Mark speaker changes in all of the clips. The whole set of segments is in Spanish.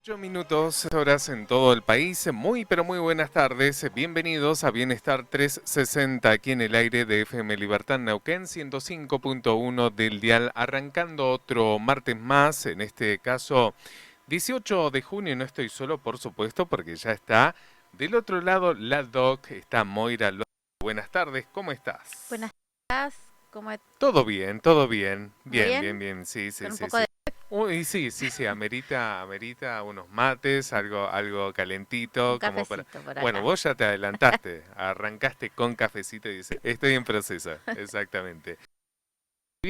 Speaker 1: 8 minutos, horas en todo el país. Muy, pero muy buenas tardes. Bienvenidos a Bienestar 360 aquí en el aire de FM Libertad Neuquén 105.1 del dial. Arrancando otro martes más, en este caso 18 de junio. No estoy solo, por supuesto, porque ya está del otro lado la Doc. Está Moira Loza. Buenas tardes, ¿cómo estás?
Speaker 2: Buenas tardes, ¿cómo estás?
Speaker 1: Todo bien, todo bien.
Speaker 2: ¿Bien?
Speaker 1: Bien. Sí.
Speaker 2: Con un poco de...
Speaker 1: Uy, sí, amerita unos mates, algo calentito,
Speaker 2: Un
Speaker 1: como
Speaker 2: cafecito por acá.
Speaker 1: Bueno, vos ya te adelantaste, arrancaste con cafecito y dices, estoy en proceso, exactamente. Se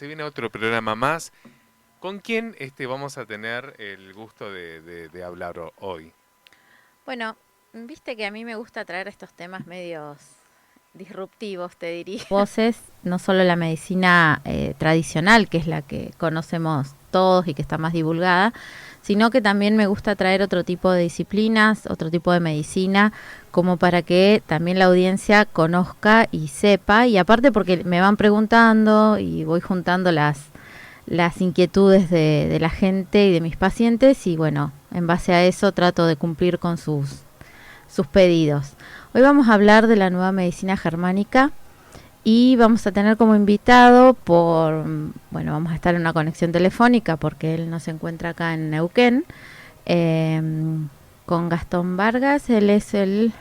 Speaker 1: viene otro programa más. ¿Con quién vamos a tener el gusto de hablar hoy?
Speaker 2: Bueno, viste que a mí me gusta traer estos temas medios disruptivos, te diría. Voces, no solo la medicina tradicional, que es la que conocemos todos y que está más divulgada, sino que también me gusta traer otro tipo de disciplinas, otro tipo de medicina, como para que también la audiencia conozca y sepa, y aparte porque me van preguntando y voy juntando las inquietudes de la gente y de mis pacientes, y bueno, en base a eso trato de cumplir con sus pedidos. Hoy vamos a hablar de la nueva medicina germánica y vamos a tener como invitado vamos a estar en una conexión telefónica porque él no se encuentra acá en Neuquén, con Gastón Vargas. Él es el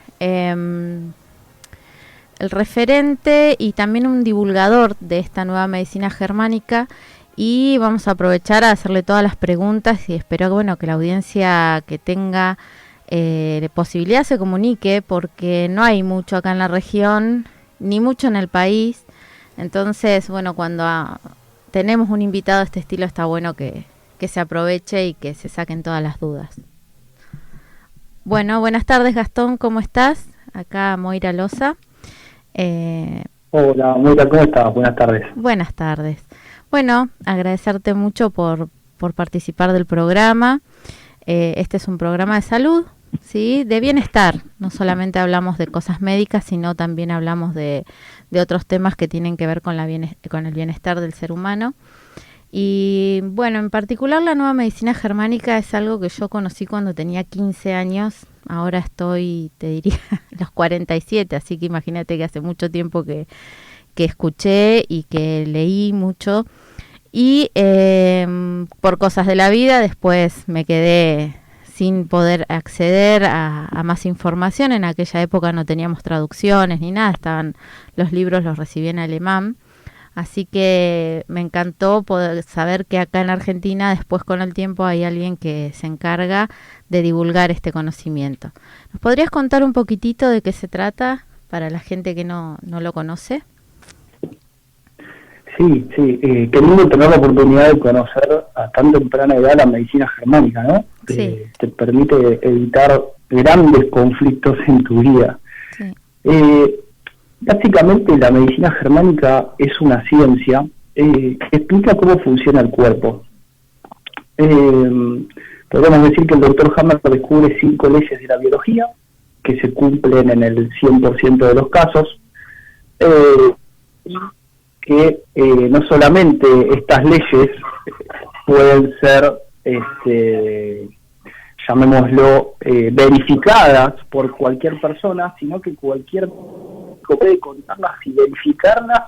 Speaker 2: referente y también un divulgador de esta nueva medicina germánica, y vamos a aprovechar a hacerle todas las preguntas y espero que la audiencia que tenga posibilidad se comunique, porque no hay mucho acá en la región ni mucho en el país. Entonces, cuando tenemos un invitado de este estilo está bueno que se aproveche y que se saquen todas las dudas. Bueno, buenas tardes, Gastón, ¿cómo estás? Acá Moira Loza.
Speaker 3: Hola, Moira, ¿cómo estás? Buenas tardes.
Speaker 2: Buenas tardes. Bueno, agradecerte mucho por participar del programa. Este es un programa de salud, ¿sí? De bienestar. No solamente hablamos de cosas médicas, sino también hablamos de otros temas que tienen que ver con el bienestar del ser humano. Y en particular la nueva medicina germánica es algo que yo conocí cuando tenía 15 años. Ahora estoy, te diría, los 47, así que imagínate que hace mucho tiempo que escuché y que leí mucho. Y por cosas de la vida después me quedé sin poder acceder a más información. En aquella época no teníamos traducciones ni nada, los libros los recibí en alemán. Así que me encantó poder saber que acá en Argentina después con el tiempo hay alguien que se encarga de divulgar este conocimiento. ¿Nos podrías contar un poquitito de qué se trata para la gente que no lo conoce?
Speaker 3: Sí, qué lindo tener la oportunidad de conocer a tan temprana edad la medicina germánica, ¿no?
Speaker 2: Sí.
Speaker 3: Te permite evitar grandes conflictos en tu vida. Sí. Básicamente la medicina germánica es una ciencia que explica cómo funciona el cuerpo. Podemos decir que el doctor Hammer descubre 5 leyes de la biología que se cumplen en el 100% de los casos. Que no solamente estas leyes pueden ser, llamémoslo, verificadas por cualquier persona, sino que cualquier médico puede contarlas y verificarlas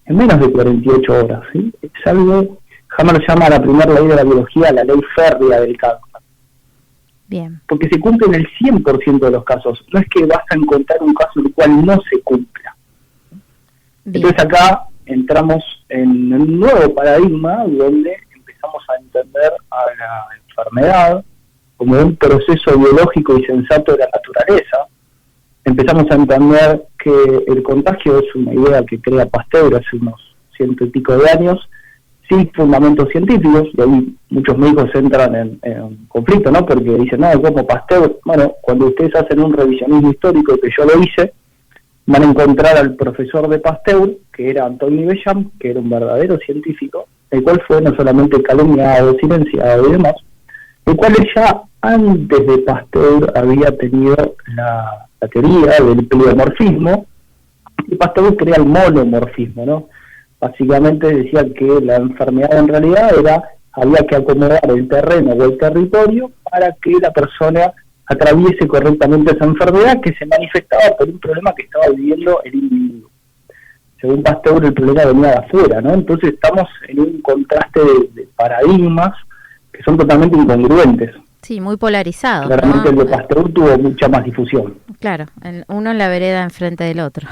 Speaker 3: en menos de 48 horas, ¿sí? Es algo, Hammer llama a la primera ley de la biología la ley férrea del cáncer.
Speaker 2: Bien.
Speaker 3: Porque se cumple en el 100% de los casos. No es que vas a encontrar un caso en el cual no se cumpla. Bien. Entonces acá entramos en un nuevo paradigma donde empezamos a entender a la enfermedad como un proceso biológico y sensato de la naturaleza. Empezamos a entender que el contagio es una idea que crea Pasteur hace unos 100 y pico de años, sin fundamentos científicos, y ahí muchos médicos entran en conflicto, ¿no? Porque dicen, no, como Pasteur. Bueno, cuando ustedes hacen un revisionismo histórico, que yo lo hice, van a encontrar al profesor de Pasteur, que era Antoni Bejan, que era un verdadero científico, el cual fue no solamente calumniado, silenciado y demás, el cual ya antes de Pasteur había tenido la teoría del pleomorfismo, y Pasteur crea el monomorfismo, ¿no? Básicamente decía que la enfermedad en realidad era había que acomodar el terreno o el territorio para que la persona atraviese correctamente esa enfermedad que se manifestaba por un problema que estaba viviendo el individuo. Según Pasteur, el problema venía de afuera, ¿no? Entonces estamos en un contraste de paradigmas que son totalmente incongruentes.
Speaker 2: Sí, muy polarizados.
Speaker 3: Claramente,
Speaker 2: ¿no?
Speaker 3: el de Pasteur tuvo mucha más difusión.
Speaker 2: Claro, uno en la vereda enfrente del otro.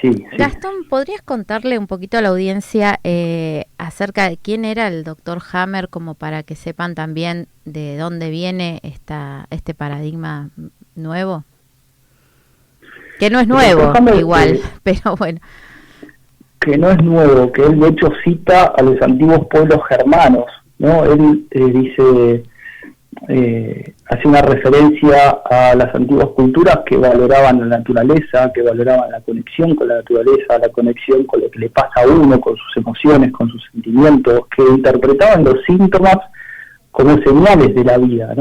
Speaker 3: Sí.
Speaker 2: Gastón, ¿podrías contarle un poquito a la audiencia acerca de quién era el doctor Hammer, como para que sepan también de dónde viene este paradigma nuevo? Que no es nuevo, Hammer, igual, pero bueno.
Speaker 3: Que no es nuevo, que él de hecho cita a los antiguos pueblos germanos, ¿no? Él dice... hace una referencia a las antiguas culturas que valoraban la naturaleza, que valoraban la conexión con la naturaleza, la conexión con lo que le pasa a uno, con sus emociones, con sus sentimientos, que interpretaban los síntomas como señales de la vida,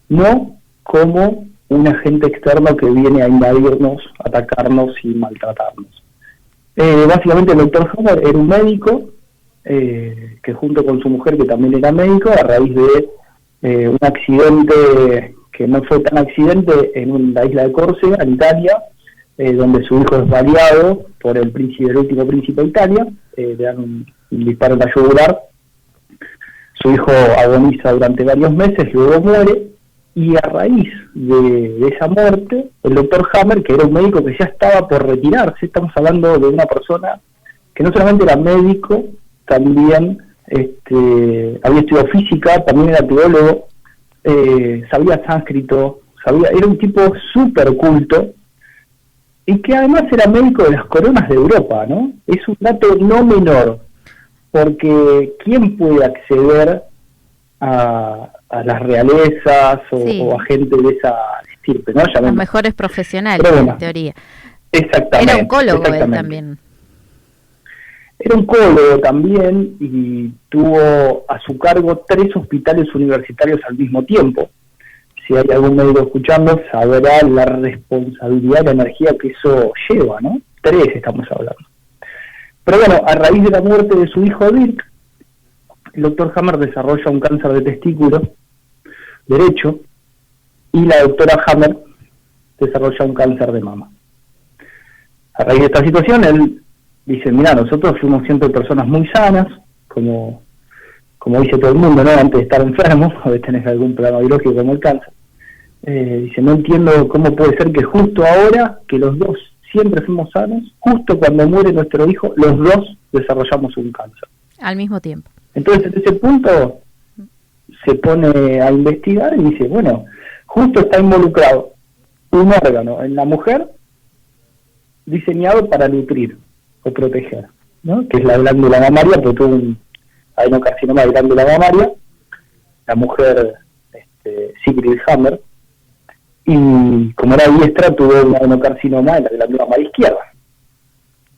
Speaker 3: no como un agente externo que viene a invadirnos, atacarnos y maltratarnos. Básicamente el doctor Hammer era un médico que junto con su mujer, que también era médico, a raíz de un accidente que no fue tan accidente en la isla de Córcega, en Italia, donde su hijo es baleado por el último príncipe de Italia, le dan un disparo en la yugular, su hijo agoniza durante varios meses, luego muere, y a raíz de esa muerte, el doctor Hammer, que era un médico que ya estaba por retirarse, estamos hablando de una persona que no solamente era médico, también había estudiado física, también era teólogo, sabía sánscrito, era un tipo súper culto, y que además era médico de las coronas de Europa, ¿no? Es un dato no menor, porque ¿quién puede acceder a las realezas o a gente de esa estirpe, ¿no?
Speaker 2: Los mejores profesionales, en teoría.
Speaker 3: Exactamente.
Speaker 2: Era oncólogo él también.
Speaker 3: Era oncólogo también y tuvo a su cargo 3 hospitales universitarios al mismo tiempo. Si hay algún médico escuchando, sabrá la responsabilidad, la energía que eso lleva, ¿no? 3 estamos hablando. Pero bueno, a raíz de la muerte de su hijo Dirk, el doctor Hammer desarrolla un cáncer de testículo derecho y la doctora Hammer desarrolla un cáncer de mama. A raíz de esta situación, él dice, mira, nosotros fuimos siempre personas muy sanas, como dice todo el mundo, ¿no? Antes de estar enfermo o de tener algún problema biológico como el cáncer. Dice, no entiendo cómo puede ser que justo ahora, que los dos siempre fuimos sanos, justo cuando muere nuestro hijo, los dos desarrollamos un cáncer.
Speaker 2: Al mismo tiempo.
Speaker 3: Entonces, en ese punto, se pone a investigar y dice, bueno, justo está involucrado un órgano en la mujer diseñado para nutrir o proteger, ¿no? Que es la glándula mamaria, porque tuvo un adenocarcinoma de glándula mamaria, la mujer Sigrid Hammer, y como era diestra tuvo un adenocarcinoma en la glándula mamaria izquierda.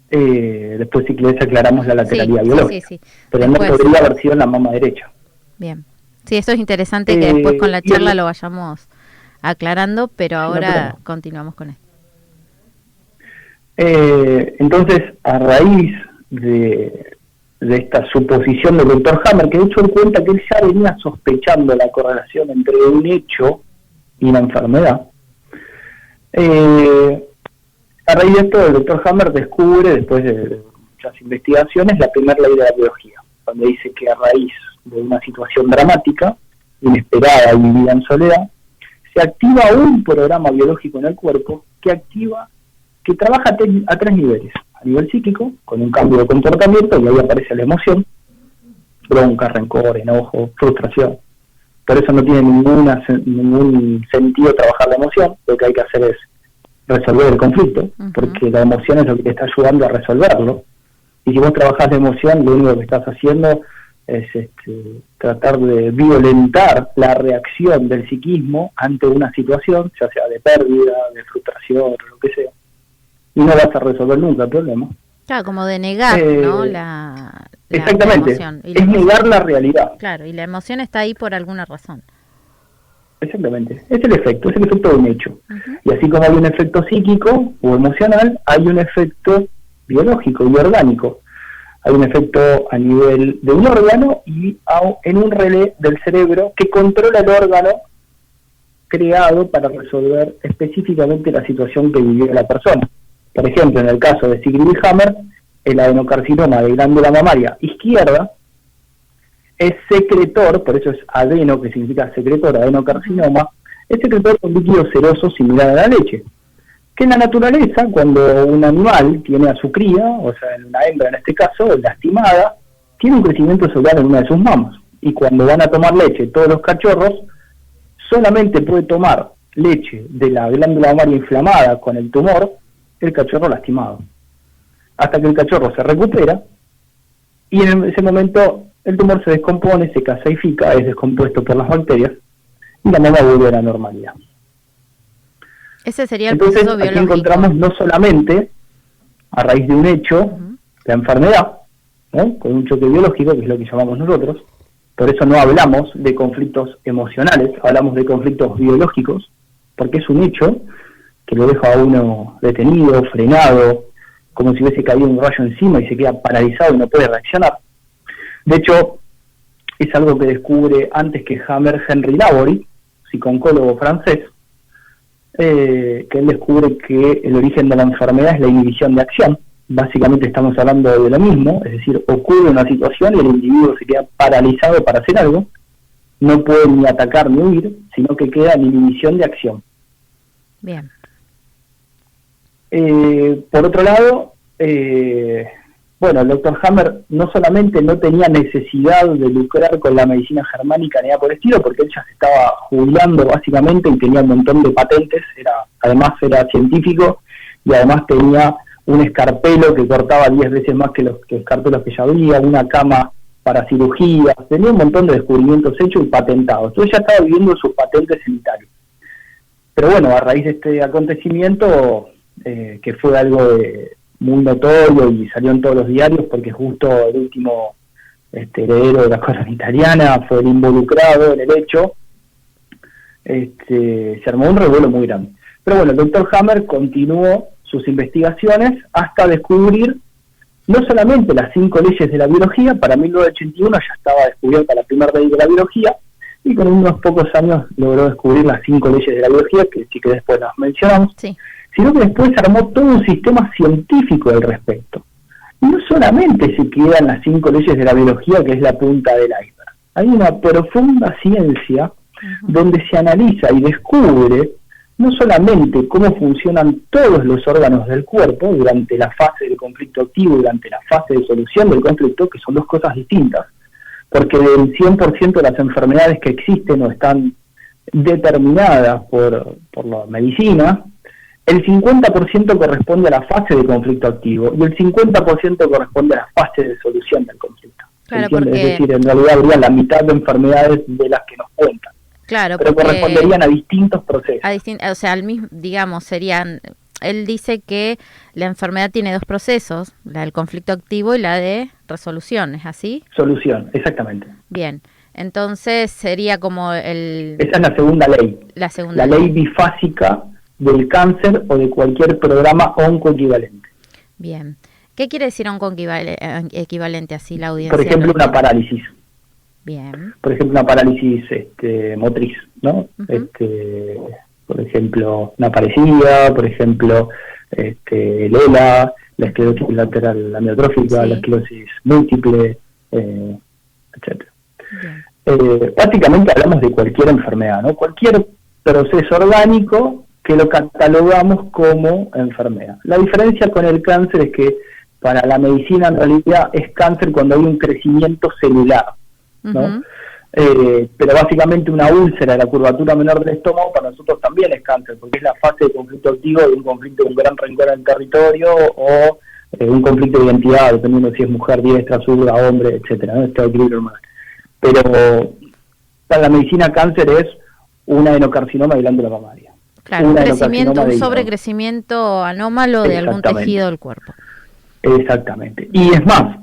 Speaker 3: Después si querés aclaramos la lateralidad biológica, sí. Pero después, no podría haber sido en la mama derecha.
Speaker 2: Bien, sí, eso es interesante que después con la charla lo vayamos aclarando, pero ahora continuamos con esto.
Speaker 3: Entonces, a raíz de esta suposición del doctor Hammer, que de hecho él cuenta que él ya venía sospechando la correlación entre un hecho y la enfermedad, a raíz de esto el doctor Hammer descubre, después de muchas investigaciones, la primera ley de la biología, donde dice que a raíz de una situación dramática, inesperada y vivida en soledad, se activa un programa biológico en el cuerpo que trabaja a 3 niveles. A nivel psíquico, con un cambio de comportamiento, y ahí aparece la emoción, bronca, rencor, enojo, frustración. Por eso no tiene ningún sentido trabajar la emoción, lo que hay que hacer es resolver el conflicto, porque la emoción es lo que te está ayudando a resolverlo. Y si vos trabajás la emoción, lo único que estás haciendo es tratar de violentar la reacción del psiquismo ante una situación, ya sea de pérdida, de frustración, o lo que sea. Y no vas a resolver nunca el problema.
Speaker 2: Claro, como de negar, ¿no? La
Speaker 3: exactamente,
Speaker 2: emoción. Y
Speaker 3: es negar la realidad.
Speaker 2: Claro, y la emoción está ahí por alguna razón.
Speaker 3: Exactamente, es el efecto de un hecho. Y así como hay un efecto psíquico o emocional, hay un efecto biológico y orgánico. hay un efecto a nivel de un órgano y en un relé del cerebro que controla el órgano creado para resolver específicamente la situación que vivió la persona. Por ejemplo, en el caso de Sigrid Hammer, el adenocarcinoma de glándula mamaria izquierda es secretor, por eso es adeno, que significa secretor, adenocarcinoma, es secretor de un líquido seroso similar a la leche, que en la naturaleza, cuando un animal tiene a su cría, o sea, una hembra en este caso, lastimada, tiene un crecimiento celular en una de sus mamas, y cuando van a tomar leche todos los cachorros, solamente puede tomar leche de la glándula mamaria inflamada con el tumor el cachorro lastimado, hasta que el cachorro se recupera, y en ese momento el tumor se descompone, se caseifica, es descompuesto por las bacterias, y la mama vuelve a la normalidad.
Speaker 2: Ese sería el
Speaker 3: Entonces,
Speaker 2: proceso biológico.
Speaker 3: aquí encontramos no solamente, a raíz de un hecho, la enfermedad, ¿no?, con un choque biológico, que es lo que llamamos nosotros. Por eso no hablamos de conflictos emocionales, hablamos de conflictos biológicos, porque es un hecho que lo deja a uno detenido, frenado, como si hubiese caído un rayo encima y se queda paralizado y no puede reaccionar. De hecho, es algo que descubre antes que Hammer Henry Laborie, psicooncólogo francés, que él descubre que el origen de la enfermedad es la inhibición de acción. Básicamente estamos hablando de lo mismo, es decir, ocurre una situación y el individuo se queda paralizado para hacer algo, no puede ni atacar ni huir, sino que queda en inhibición de acción.
Speaker 2: Bien.
Speaker 3: Por otro lado, bueno, el doctor Hammer no solamente no tenía necesidad de lucrar con la medicina germánica ni nada por el estilo, porque él ya se estaba jubilando básicamente y tenía un montón de patentes, además era científico y además tenía un escarpelo que cortaba 10 veces más que los escarpelos que ya había, una cama para cirugías, tenía un montón de descubrimientos hechos y patentados. Entonces ya estaba viviendo sus patentes en Italia. Pero bueno, a raíz de este acontecimiento, que fue algo muy notorio y salió en todos los diarios, porque justo el último heredero de la corona italiana fue el involucrado en el hecho, se armó un revuelo muy grande. Pero bueno, el doctor Hammer continuó sus investigaciones hasta descubrir no solamente las 5 leyes de la biología. Para 1981 ya estaba descubierta la primera ley de la biología, y con unos pocos años logró descubrir las 5 leyes de la biología, que sí que después las mencionamos, sí, sino que después armó todo un sistema científico al respecto. Y no solamente se quedan las 5 leyes de la biología, que es la punta del iceberg. Hay una profunda ciencia donde se analiza y descubre no solamente cómo funcionan todos los órganos del cuerpo durante la fase del conflicto activo y durante la fase de solución del conflicto, que son dos cosas distintas, porque del 100% de las enfermedades que existen o están determinadas por la medicina, el 50% corresponde a la fase de conflicto activo y el 50% corresponde a la fase de solución del conflicto.
Speaker 2: Claro, porque...
Speaker 3: Es decir, en realidad habría la mitad de enfermedades de las que nos cuentan.
Speaker 2: Claro,
Speaker 3: pero corresponderían a distintos procesos.
Speaker 2: O sea, al mismo, digamos, serían... Él dice que la enfermedad tiene 2 procesos, la del conflicto activo y la de resolución, ¿es así?
Speaker 3: Solución, exactamente.
Speaker 2: Bien, entonces sería como
Speaker 3: Esa es la segunda ley. La ley bifásica del cáncer o de cualquier programa oncoequivalente.
Speaker 2: Bien. ¿Qué quiere decir oncoequivalente así la audiencia?
Speaker 3: Por ejemplo, una parálisis.
Speaker 2: Bien.
Speaker 3: Por ejemplo, una parálisis motriz, ¿no? Por ejemplo, una parecidia, por ejemplo, el ELA, la esclerosis lateral amiotrófica, sí, la esclerosis múltiple, etcétera. Básicamente hablamos de cualquier enfermedad, ¿no? Cualquier proceso orgánico que lo catalogamos como enfermedad. La diferencia con el cáncer es que para la medicina en realidad es cáncer cuando hay un crecimiento celular, ¿no? Pero básicamente una úlcera de la curvatura menor del estómago para nosotros también es cáncer, porque es la fase de conflicto activo de un conflicto de un gran rencor en el territorio o un conflicto de identidad, dependiendo si es mujer, diestra, zurda, hombre, etcétera, ¿no? Este equilibrio hormonal. Pero para la medicina cáncer es un adenocarcinoma de glándula mamaria.
Speaker 2: Claro, un sobrecrecimiento anómalo de algún tejido del cuerpo.
Speaker 3: Exactamente. Y es más,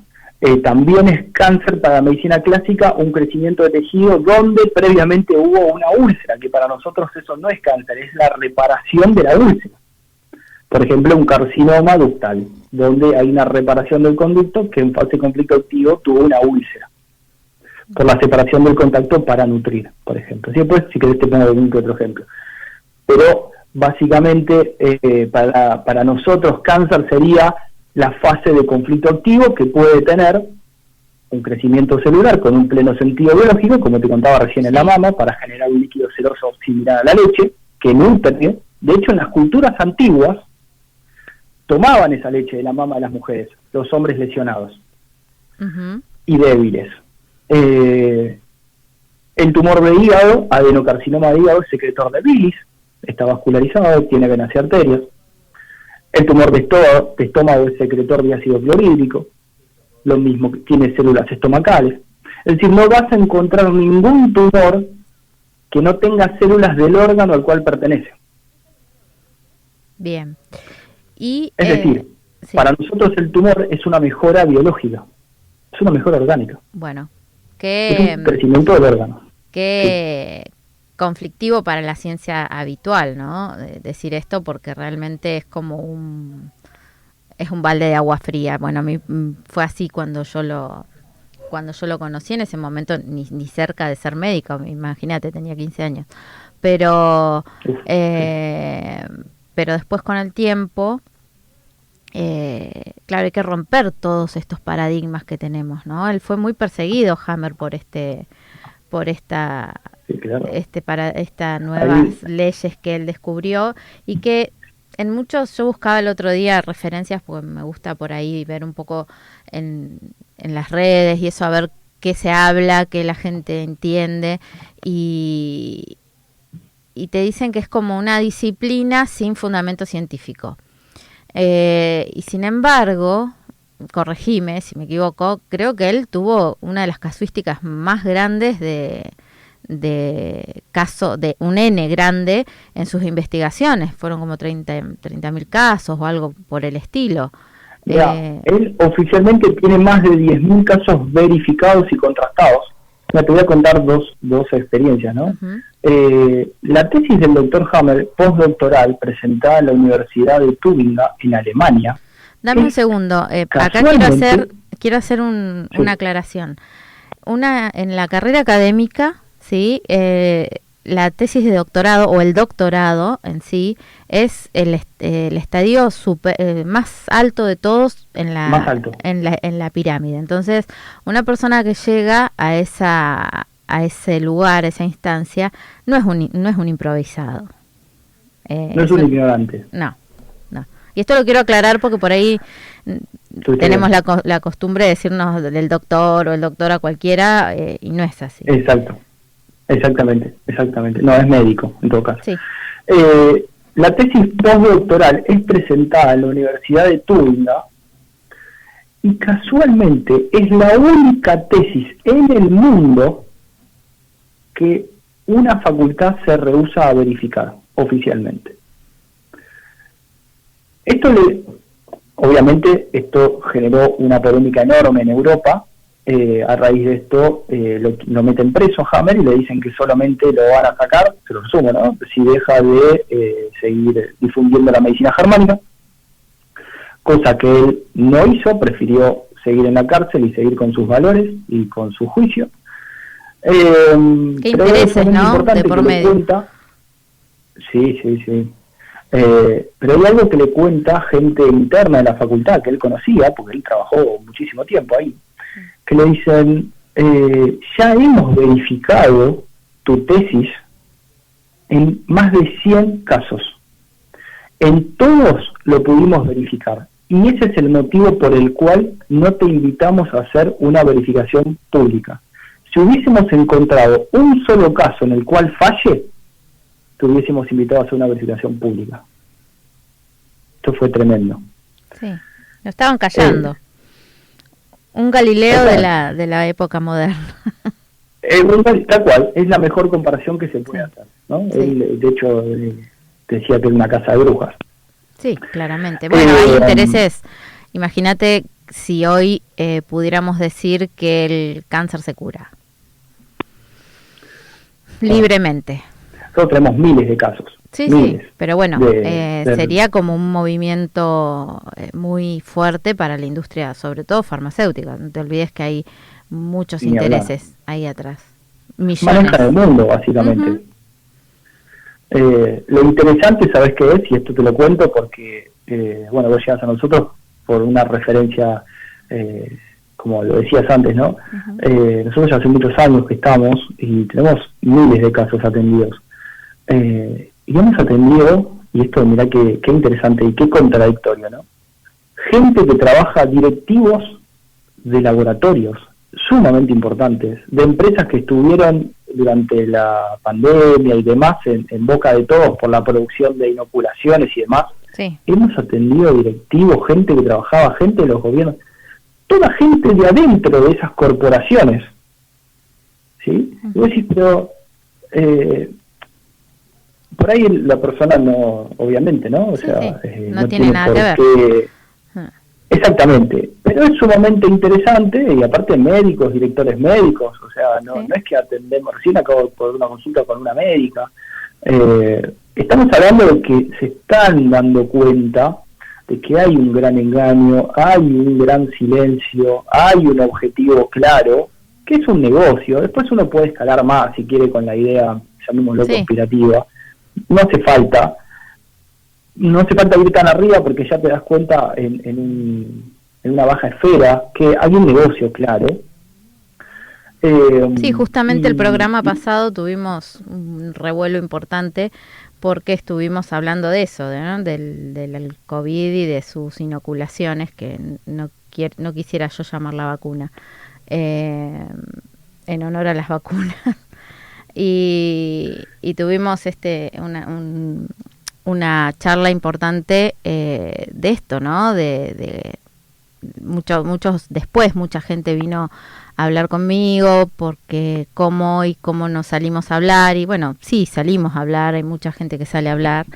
Speaker 3: también es cáncer para la medicina clásica un crecimiento de tejido donde previamente hubo una úlcera, que para nosotros eso no es cáncer, es la reparación de la úlcera. Por ejemplo, un carcinoma ductal, donde hay una reparación del conducto que en fase conflictivo tuvo una úlcera, por la separación del contacto para nutrir, por ejemplo. Sí, después, si querés, te pongo algún que otro ejemplo. Pero, básicamente, para nosotros, cáncer sería la fase de conflicto activo que puede tener un crecimiento celular con un pleno sentido biológico, como te contaba recién en la mama, para generar un líquido seroso similar a la leche, que nutre. De hecho, en las culturas antiguas, tomaban esa leche de la mama de las mujeres, los hombres lesionados y débiles. El tumor de hígado, adenocarcinoma de hígado, es secretor de bilis, está vascularizado, tiene venas y arterias. El tumor de estómago es secretor de ácido clorhídrico, lo mismo, tiene células estomacales. Es decir, no vas a encontrar ningún tumor que no tenga células del órgano al cual pertenece.
Speaker 2: Bien. Y,
Speaker 3: es decir, sí, para nosotros el tumor es una mejora biológica, es una mejora orgánica.
Speaker 2: Bueno,
Speaker 3: es un crecimiento del órgano.
Speaker 2: Qué conflictivo para la ciencia habitual, ¿no? Decir esto, porque realmente es como un balde de agua fría. Bueno, a mí fue así cuando yo lo conocí. En ese momento ni cerca de ser médico, imagínate, tenía 15 años. Pero después, con el tiempo, claro, hay que romper todos estos paradigmas que tenemos, ¿no? Él fue muy perseguido, Hammer, por estas nuevas leyes que él descubrió, y que en muchos, yo buscaba el otro día referencias, porque me gusta por ahí ver un poco en las redes y eso, a ver qué se habla, qué la gente entiende, y te dicen que es como una disciplina sin fundamento científico. Y sin embargo, corregime si me equivoco, creo que él tuvo una de las casuísticas más grandes de caso, de un N grande en sus investigaciones. Fueron como 30.000 casos o algo por el estilo.
Speaker 3: Él oficialmente tiene más de 10.000 casos verificados y contrastados. Te voy a contar dos experiencias, ¿no? La tesis del doctor Hammer, postdoctoral, presentada en la Universidad de Tübingen, en Alemania.
Speaker 2: Dame un segundo, acá quiero hacer una aclaración. En la carrera académica, ¿sí? La tesis de doctorado o el doctorado en sí es el estadio más alto de todos en la pirámide. Entonces, una persona que llega a ese lugar, a esa instancia, no es un improvisado.
Speaker 3: No es un ignorante.
Speaker 2: No. Y esto lo quiero aclarar porque por ahí tenemos la costumbre de decirnos del doctor o el doctor a cualquiera, y no es así.
Speaker 3: Exactamente. No, es médico, en todo caso.
Speaker 2: Sí.
Speaker 3: La tesis postdoctoral es presentada en la Universidad de Tübingen y casualmente es la única tesis en el mundo que una facultad se rehúsa a verificar oficialmente. Obviamente esto generó una polémica enorme en Europa. A raíz de esto lo meten preso a Hammer y le dicen que solamente lo van a sacar, se lo resumo, ¿no?, si deja de seguir difundiendo la medicina germánica, cosa que él no hizo, prefirió seguir en la cárcel y seguir con sus valores y con su juicio.
Speaker 2: Qué intereses, ¿no?, de por medio.
Speaker 3: Sí. Pero hay algo que le cuenta gente interna de la facultad que él conocía, porque él trabajó muchísimo tiempo ahí, que le dicen, ya hemos verificado tu tesis en más de 100 casos. En todos lo pudimos verificar. Y ese es el motivo por el cual no te invitamos a hacer una verificación pública. Si hubiésemos encontrado un solo caso en el cual falle, te hubiésemos invitado a hacer una verificación pública. Esto fue tremendo.
Speaker 2: Sí, lo estaban callando. Un Galileo de la época moderna.
Speaker 3: Tal cual, es la mejor comparación que se puede hacer, ¿no? Sí. Él, de hecho, decía que era una casa de brujas.
Speaker 2: Sí, claramente. Bueno, hay intereses. Imagínate si hoy pudiéramos decir que el cáncer se cura libremente.
Speaker 3: Nosotros tenemos miles de casos.
Speaker 2: Sí, sí, pero bueno, sería como un movimiento muy fuerte para la industria, sobre todo farmacéutica. No te olvides que hay muchos intereses ahí atrás. Millones.
Speaker 3: Manejan el mundo, básicamente. Lo interesante, ¿sabes qué es? Y esto te lo cuento porque, bueno, vos llegas a nosotros por una referencia, como lo decías antes, ¿no? Nosotros ya hace muchos años que estamos y tenemos miles de casos atendidos. Y hemos atendido, y esto mirá qué interesante y qué contradictorio, ¿no? Gente que trabaja, directivos de laboratorios sumamente importantes, de empresas que estuvieron durante la pandemia y demás en boca de todos por la producción de inoculaciones y demás.
Speaker 2: Sí.
Speaker 3: Hemos atendido directivos, gente que trabajaba, gente de los gobiernos, toda gente de adentro de esas corporaciones, ¿sí? Y vos decís, pero por ahí la persona no, obviamente, ¿no? O sea,
Speaker 2: no tiene nada que ver.
Speaker 3: Exactamente, pero es sumamente interesante y aparte médicos, directores médicos, o sea, no es que atendemos, recién acabo por una consulta con una médica, estamos hablando de que se están dando cuenta de que hay un gran engaño, hay un gran silencio, hay un objetivo claro, que es un negocio. Después uno puede escalar más si quiere con la idea, llamémoslo conspirativa, no hace falta ir tan arriba porque ya te das cuenta en una baja esfera que hay un negocio claro.
Speaker 2: Sí, justamente el programa pasado tuvimos un revuelo importante porque estuvimos hablando de eso, ¿no? del COVID y de sus inoculaciones, que no quisiera yo llamar la vacuna, en honor a las vacunas. y tuvimos una charla importante de esto, ¿no? Mucha gente vino a hablar conmigo porque cómo nos salimos a hablar, y bueno, sí, salimos a hablar, hay mucha gente que sale a hablar,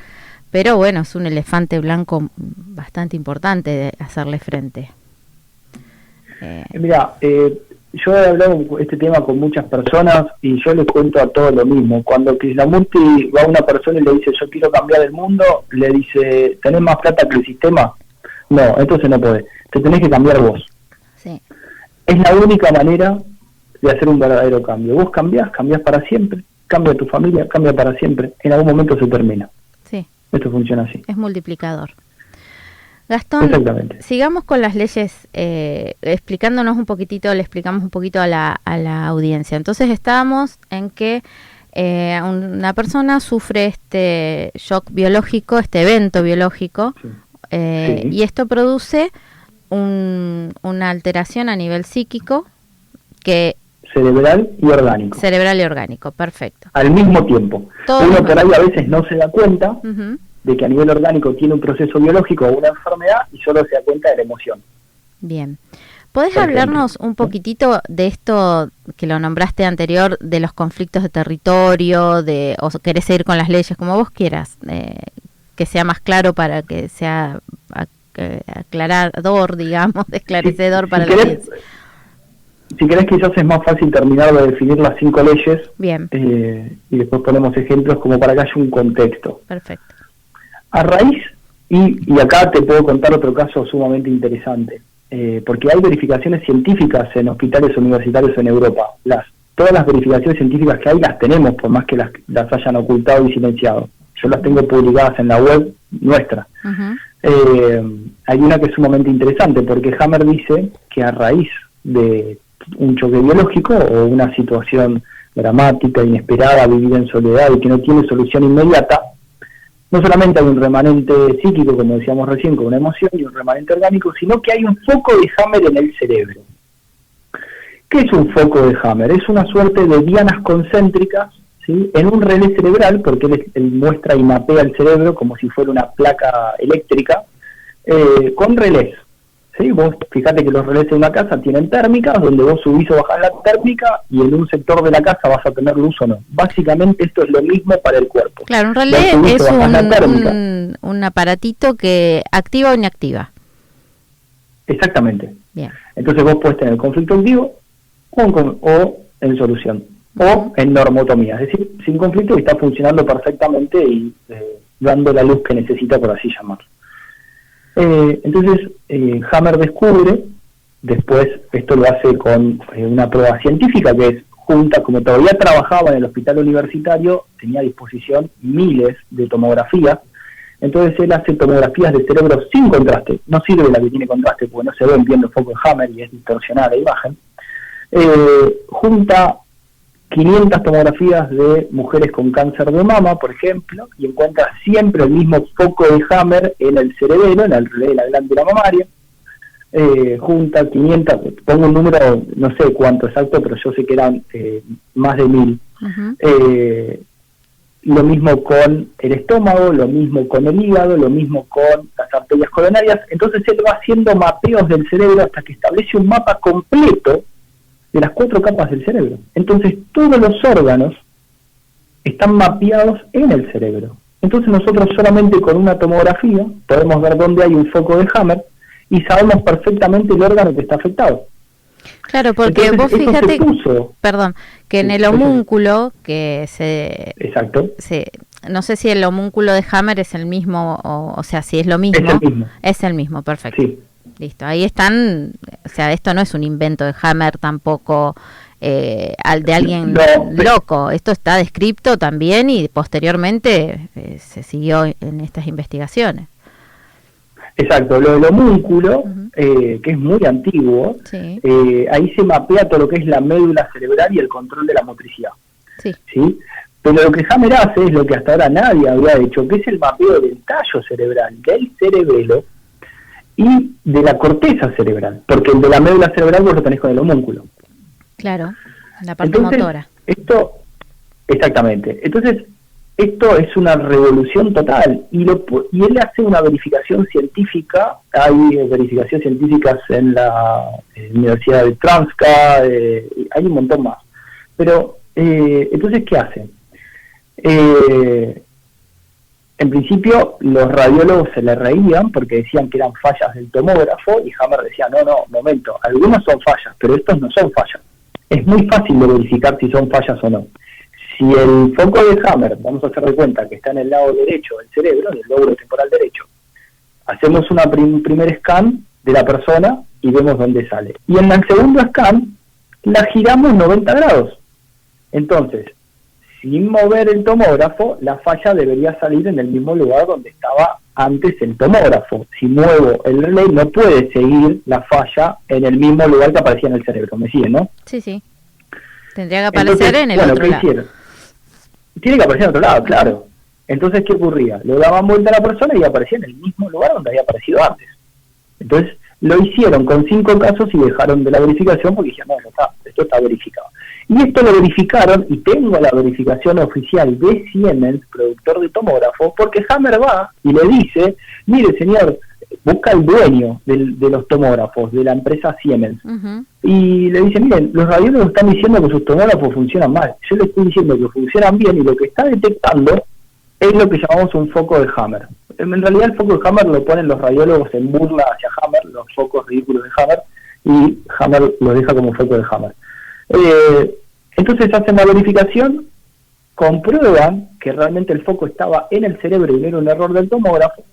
Speaker 2: pero bueno, es un elefante blanco bastante importante de hacerle frente.
Speaker 3: Mira, yo he hablado este tema con muchas personas y yo les cuento a todos lo mismo. Cuando Krishnamurti va a una persona y le dice yo quiero cambiar el mundo, le dice, ¿tenés más plata que el sistema? No, entonces no podés, te tenés que cambiar vos.
Speaker 2: Sí.
Speaker 3: Es la única manera de hacer un verdadero cambio. Vos cambiás para siempre, cambia tu familia, cambia para siempre, en algún momento se termina.
Speaker 2: Sí.
Speaker 3: Esto funciona así.
Speaker 2: Es multiplicador. Gastón, sigamos con las leyes, explicamos un poquitito a la audiencia. Entonces estábamos en que una persona sufre este shock biológico, este evento biológico, sí. Y esto produce una alteración a nivel psíquico que
Speaker 3: cerebral y orgánico,
Speaker 2: perfecto.
Speaker 3: Al mismo tiempo. Uno por ahí a veces no se da cuenta de que a nivel orgánico tiene un proceso biológico o una enfermedad y solo se da cuenta de la emoción.
Speaker 2: Bien. ¿Podés hablarnos un poquitito de esto que lo nombraste anterior, de los conflictos de territorio, o querés seguir con las leyes, como vos quieras, que sea más claro para que sea aclarador, digamos, esclarecedor para la audiencia?
Speaker 3: Si querés, quizás es más fácil terminar de definir las 5 leyes.
Speaker 2: Bien.
Speaker 3: Y después ponemos ejemplos como para que haya un contexto.
Speaker 2: Perfecto.
Speaker 3: A raíz, y acá te puedo contar otro caso sumamente interesante, porque hay verificaciones científicas en hospitales universitarios en Europa. Todas las verificaciones científicas que hay las tenemos, por más que las hayan ocultado y silenciado. Yo las tengo publicadas en la web nuestra. Hay una que es sumamente interesante, porque Hammer dice que a raíz de un choque biológico o una situación dramática, inesperada, vivida en soledad y que no tiene solución inmediata, no solamente hay un remanente psíquico, como decíamos recién, con una emoción, y un remanente orgánico, sino que hay un foco de Hammer en el cerebro. ¿Qué es un foco de Hammer? Es una suerte de dianas concéntricas, ¿sí?, en un relé cerebral, porque él muestra y mapea el cerebro como si fuera una placa eléctrica, con relés. ¿Sí? Vos fíjate que los relés en una casa tienen térmicas, donde vos subís o bajás la térmica y en un sector de la casa vas a tener luz o no. Básicamente esto es lo mismo para el cuerpo.
Speaker 2: Claro, un relé es un aparatito que activa o inactiva.
Speaker 3: Exactamente.
Speaker 2: Bien.
Speaker 3: Entonces vos podés tener conflicto activo o en solución. o en normotomía, es decir, sin conflicto y está funcionando perfectamente y dando la luz que necesita, por así llamarlo. Entonces, Hammer descubre, después esto lo hace con una prueba científica que es junta, como todavía trabajaba en el hospital universitario, tenía a disposición miles de tomografías. Entonces él hace tomografías de cerebro sin contraste. No sirve la que tiene contraste porque no se ven bien los focos de Hammer y es distorsionada la imagen. Junta 500 tomografías de mujeres con cáncer de mama, por ejemplo, y encuentra siempre el mismo foco de Hammer en el cerebelo, en el relé de la glándula mamaria. Junta 500, pongo un número, no sé cuánto exacto, pero yo sé que eran más de 1000. Lo mismo con el estómago, lo mismo con el hígado, lo mismo con las arterias coronarias. Entonces él va haciendo mapeos del cerebro hasta que establece un mapa completo de las 4 capas del cerebro. Entonces todos los órganos están mapeados en el cerebro. Entonces nosotros solamente con una tomografía podemos ver dónde hay un foco de Hammer y sabemos perfectamente el órgano que está afectado.
Speaker 2: Claro, porque
Speaker 3: entonces,
Speaker 2: vos fíjate, que en el homúnculo que
Speaker 3: exacto,
Speaker 2: no sé si el homúnculo de Hammer es el mismo, o sea, si es lo mismo. Es el mismo, perfecto.
Speaker 3: Sí.
Speaker 2: Listo, ahí están, o sea, esto no es un invento de Hammer tampoco, de alguien loco, esto está descrito también y posteriormente se siguió en estas investigaciones.
Speaker 3: Exacto, lo del homúnculo, que es muy antiguo,
Speaker 2: sí.
Speaker 3: Ahí se mapea todo lo que es la médula cerebral y el control de la motricidad. ¿Sí? Pero lo que Hammer hace es lo que hasta ahora nadie había hecho, que es el mapeo del tallo cerebral, del cerebelo y de la corteza cerebral, porque el de la médula cerebral vos lo tenés con el homúnculo.
Speaker 2: Claro, la parte motora.
Speaker 3: Exactamente. Entonces, esto es una revolución total y él hace una verificación científica. Hay verificaciones científicas en la Universidad de Transka, hay un montón más. Pero, entonces, ¿qué hace? En principio, los radiólogos se le reían porque decían que eran fallas del tomógrafo y Hammer decía, no, momento, algunos son fallas, pero estos no son fallas. Es muy fácil de verificar si son fallas o no. Si el foco de Hammer, vamos a hacer de cuenta que está en el lado derecho del cerebro, en el lóbulo temporal derecho, hacemos un primer scan de la persona y vemos dónde sale. Y en el segundo scan, la giramos 90 grados. Entonces, sin mover el tomógrafo, la falla debería salir en el mismo lugar donde estaba antes el tomógrafo. Si muevo el relé, no puede seguir la falla en el mismo lugar que aparecía en el cerebro. ¿Me siguen, no?
Speaker 2: Sí. Tendría que aparecer en el otro lado.
Speaker 3: Hicieron? Tiene que aparecer en otro lado, claro. Entonces, ¿qué ocurría? Le daban vuelta a la persona y aparecía en el mismo lugar donde había aparecido antes. Entonces, lo hicieron con 5 casos y dejaron de la verificación porque dijeron, no, esto está verificado. Y esto lo verificaron, y tengo la verificación oficial de Siemens, productor de tomógrafo, porque Hammer va y le dice, mire señor, busca al dueño de los tomógrafos, de la empresa Siemens, y le dice, miren, los radiólogos están diciendo que sus tomógrafos funcionan mal, yo le estoy diciendo que funcionan bien, y lo que está detectando es lo que llamamos un foco de Hammer. En realidad el foco de Hammer lo ponen los radiólogos en burla hacia Hammer, los focos ridículos de Hammer, y Hammer lo deja como foco de Hammer. Entonces hacen la verificación, comprueban que realmente el foco estaba en el cerebro y no era un error del tomógrafo,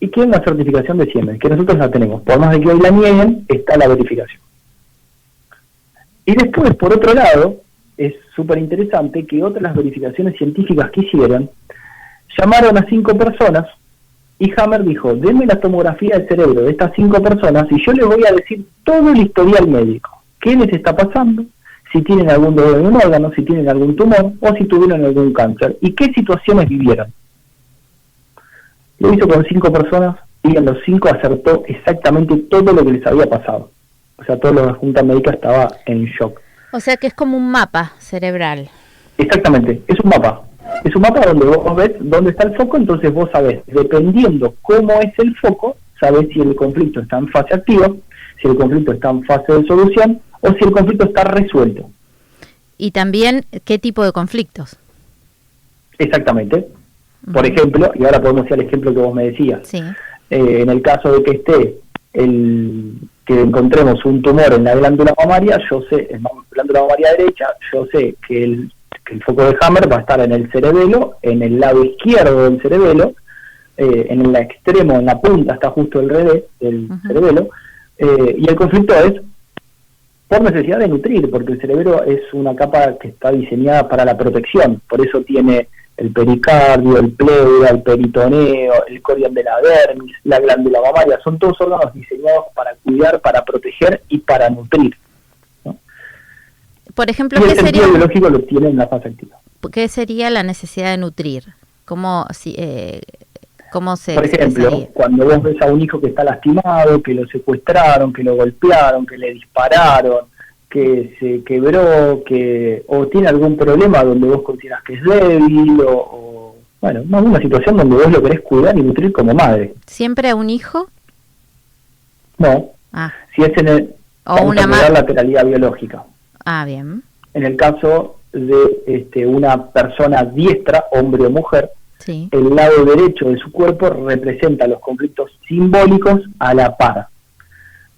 Speaker 3: y quieren la certificación de Siemens, que nosotros la tenemos. Por más de que hoy la nieguen, está la verificación. Y después, por otro lado, es súper interesante que otras las verificaciones científicas que hicieron, llamaron a 5 personas, y Hammer dijo, denme la tomografía del cerebro de estas 5 personas, y yo les voy a decir todo el historial médico. ¿Qué les está pasando? Si tienen algún dolor en un órgano, si tienen algún tumor, o si tuvieron algún cáncer, y qué situaciones vivieron. Lo hizo con 5 personas, y en los 5 acertó exactamente todo lo que les había pasado. O sea, toda la junta médica estaba en shock.
Speaker 2: O sea que es como un mapa cerebral.
Speaker 3: Exactamente, es un mapa. Es un mapa donde vos ves dónde está el foco, entonces vos sabés, dependiendo cómo es el foco, sabés si el conflicto está en fase activa, si el conflicto está en fase de solución, o si el conflicto está resuelto.
Speaker 2: Y también, ¿qué tipo de conflictos?
Speaker 3: Exactamente. Por ejemplo, y ahora podemos ir al ejemplo que vos me decías,
Speaker 2: sí.
Speaker 3: En el caso de que esté el que encontremos un tumor en la glándula mamaria, yo sé, en la glándula mamaria derecha, yo sé que el foco de Hammer va a estar en el cerebelo, en el lado izquierdo del cerebelo, en el extremo, en la punta está justo el revés del cerebelo, y el conflicto es por necesidad de nutrir, porque el cerebro es una capa que está diseñada para la protección, por eso tiene el pericardio, el pleura, el peritoneo, el corión de la dermis, la glándula mamaria, son todos órganos diseñados para cuidar, para proteger y para nutrir, ¿no?
Speaker 2: Por ejemplo,
Speaker 3: y el sentido biológico lo tiene en la fase activa.
Speaker 2: ¿Qué sería la necesidad de nutrir? ¿Cómo se
Speaker 3: Por ejemplo, cuando vos ves a un hijo que está lastimado, que lo secuestraron, que lo golpearon, que le dispararon, que se quebró, o tiene algún problema donde vos consideras que es débil, o bueno, una situación donde vos lo querés cuidar y nutrir como madre.
Speaker 2: ¿Siempre a un hijo?
Speaker 3: No. Si es en el...
Speaker 2: O una
Speaker 3: lateralidad biológica.
Speaker 2: Bien.
Speaker 3: En el caso de una persona diestra, hombre o mujer,
Speaker 2: sí,
Speaker 3: el lado derecho de su cuerpo representa los conflictos simbólicos a la par.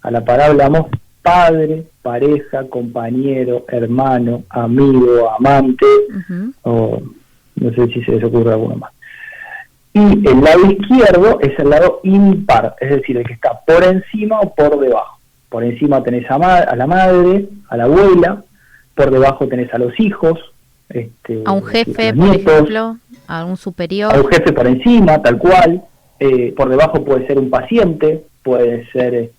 Speaker 3: A la par hablamos padre, pareja, compañero, hermano, amigo, amante, o no sé si se les ocurre alguno más. Y el lado izquierdo es el lado impar, es decir, el que está por encima o por debajo. Por encima tenés a la madre, a la abuela, por debajo tenés a los hijos,
Speaker 2: a un jefe, por ejemplo, a un superior.
Speaker 3: A un jefe por encima, tal cual. Por debajo puede ser un paciente, puede ser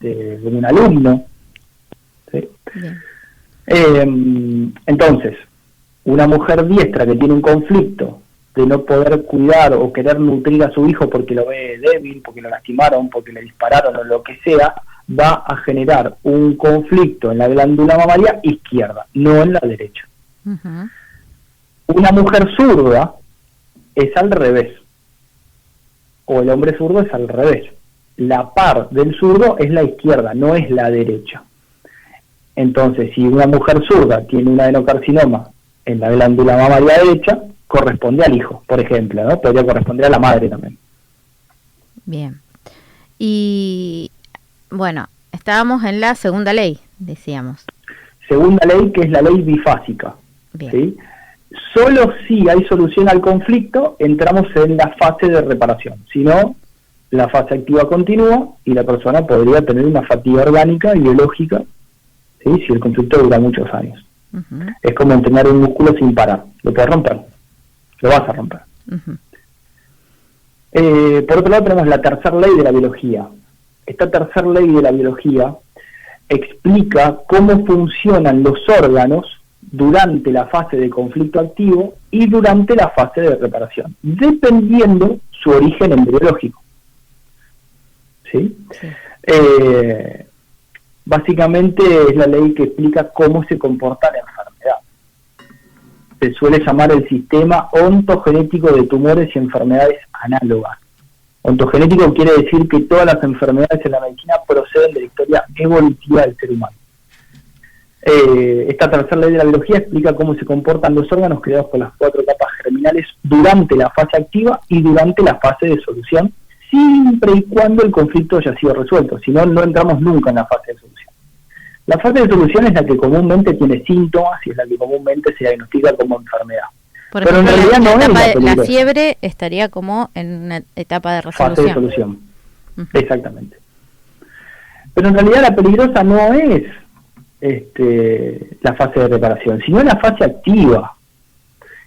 Speaker 3: un alumno. ¿Sí? Entonces, una mujer diestra que tiene un conflicto de no poder cuidar o querer nutrir a su hijo porque lo ve débil, porque lo lastimaron, porque le dispararon o lo que sea, va a generar un conflicto en la glándula mamaria izquierda, no en la derecha. Una mujer zurda es al revés, o el hombre zurdo es al revés. La par del zurdo es la izquierda, no es la derecha. Entonces, si una mujer zurda tiene un adenocarcinoma en la glándula mamaria derecha, corresponde al hijo, por ejemplo, ¿no? Podría corresponder a la madre también.
Speaker 2: Bien. Y bueno, estábamos en la segunda ley, decíamos.
Speaker 3: Segunda ley, que es la ley bifásica.
Speaker 2: Bien.
Speaker 3: ¿Sí? Solo si hay solución al conflicto, entramos en la fase de reparación. Si no, la fase activa continúa y la persona podría tener una fatiga orgánica y biológica, ¿sí? Si el conflicto dura muchos años. Es como entrenar un músculo sin parar. Lo puedes romper, lo vas a romper. Por otro lado tenemos la tercera ley de la biología. Esta tercera ley de la biología explica cómo funcionan los órganos durante la fase de conflicto activo y durante la fase de reparación, dependiendo su origen embriológico. ¿Sí? Sí. Básicamente es la ley que explica cómo se comporta la enfermedad. Se suele llamar el sistema ontogenético de tumores y enfermedades análogas. Ontogenético quiere decir que todas las enfermedades en la medicina proceden de la historia evolutiva del ser humano. Esta tercera ley de la biología explica cómo se comportan los órganos creados por las 4 capas germinales durante la fase activa y durante la fase de solución, siempre y cuando el conflicto haya sido resuelto. Si no, no entramos nunca en la fase de solución. La fase de solución es la que comúnmente tiene síntomas y es la que comúnmente se diagnostica como enfermedad.
Speaker 2: Por ejemplo, pero en realidad no es la fiebre estaría como en una etapa de resolución.
Speaker 3: Fase de solución, exactamente. Pero en realidad la peligrosa no es la fase de reparación, sino la fase activa,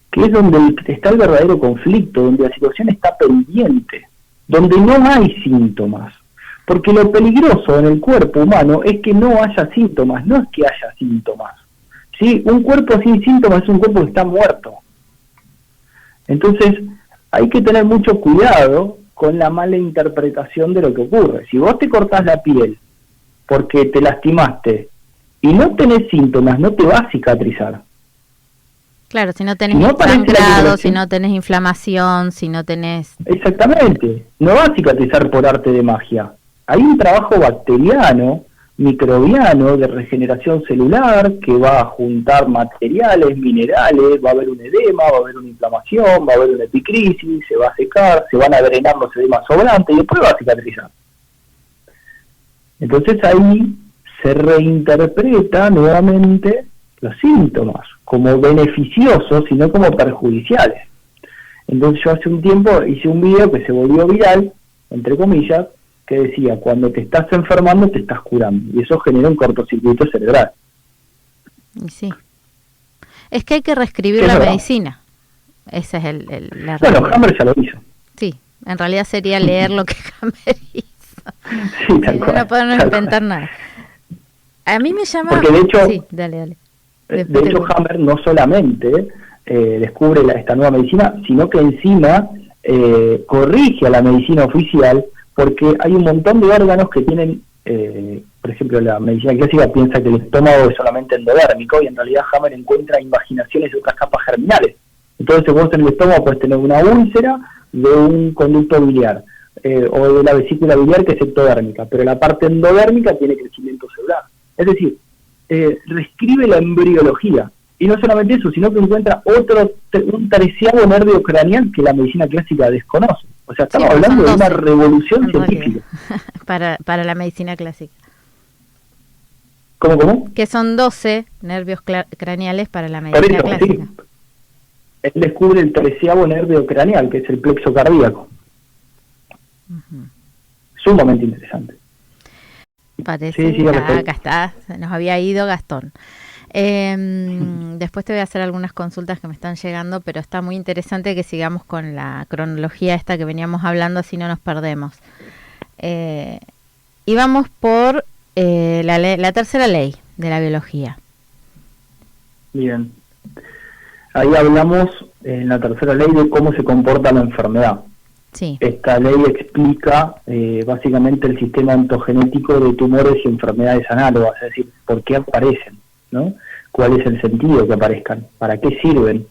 Speaker 3: que es donde está el verdadero conflicto, donde la situación está pendiente, donde no hay síntomas. Porque lo peligroso en el cuerpo humano es que no haya síntomas, no es que haya síntomas. ¿Sí? Un cuerpo sin síntomas es un cuerpo que está muerto. Entonces, hay que tener mucho cuidado con la mala interpretación de lo que ocurre. Si vos te cortás la piel porque te lastimaste y no tenés síntomas, no te va a cicatrizar.
Speaker 2: Claro, si no tenés sangrado, si no tenés inflamación, si no tenés...
Speaker 3: Exactamente, no va a cicatrizar por arte de magia. Hay un trabajo bacteriano, microbiano, de regeneración celular, que va a juntar materiales, minerales, va a haber un edema, va a haber una inflamación, va a haber una epicrisis, se va a secar, se van a drenar los edemas sobrantes y después va a cicatrizar. Entonces ahí se reinterpreta nuevamente los síntomas como beneficiosos y no como perjudiciales. Entonces yo hace un tiempo hice un video que se volvió viral, entre comillas, que decía, cuando te estás enfermando te estás curando, y eso genera un cortocircuito cerebral.
Speaker 2: Y sí. Es que hay que reescribir la medicina. Esa es la
Speaker 3: bueno, Hammer ya lo hizo.
Speaker 2: Sí, en realidad sería leer lo que Hammer hizo.
Speaker 3: Sí, tal cual.
Speaker 2: No podemos inventar nada. A mí me llama...
Speaker 3: Porque de hecho,
Speaker 2: sí, dale.
Speaker 3: De hecho, Hammer no solamente descubre esta nueva medicina, sino que encima corrige a la medicina oficial, porque hay un montón de órganos que tienen, por ejemplo, la medicina clásica piensa que el estómago es solamente endodérmico, y en realidad Hammer encuentra invaginaciones de otras capas germinales. Entonces vos en el estómago puedes tener una úlcera de un conducto biliar, o de la vesícula biliar, que es ectodérmica, pero la parte endodérmica tiene crecimiento celular. Es decir, reescribe la embriología. Y no solamente eso, sino que encuentra un 13º nervio craneal que la medicina clásica desconoce. O sea, estamos hablando de una revolución científica.
Speaker 2: para la medicina clásica.
Speaker 3: ¿Cómo?
Speaker 2: Que son 12 nervios craneales para la medicina clásica. Sí.
Speaker 3: Él descubre el 13º nervio craneal, que es el plexo cardíaco. Sumamente interesante.
Speaker 2: Parece, sí, acá está, nos había ido Gastón. Después te voy a hacer algunas consultas que me están llegando, pero está muy interesante que sigamos con la cronología esta que veníamos hablando, así no nos perdemos. Y vamos por la tercera ley de la biología.
Speaker 3: Bien. Ahí hablamos en la tercera ley de cómo se comporta la enfermedad.
Speaker 2: Sí.
Speaker 3: Esta ley explica básicamente el sistema ontogenético de tumores y enfermedades análogas, es decir, por qué aparecen, ¿no? ¿Cuál es el sentido que aparezcan? ¿Para qué sirven?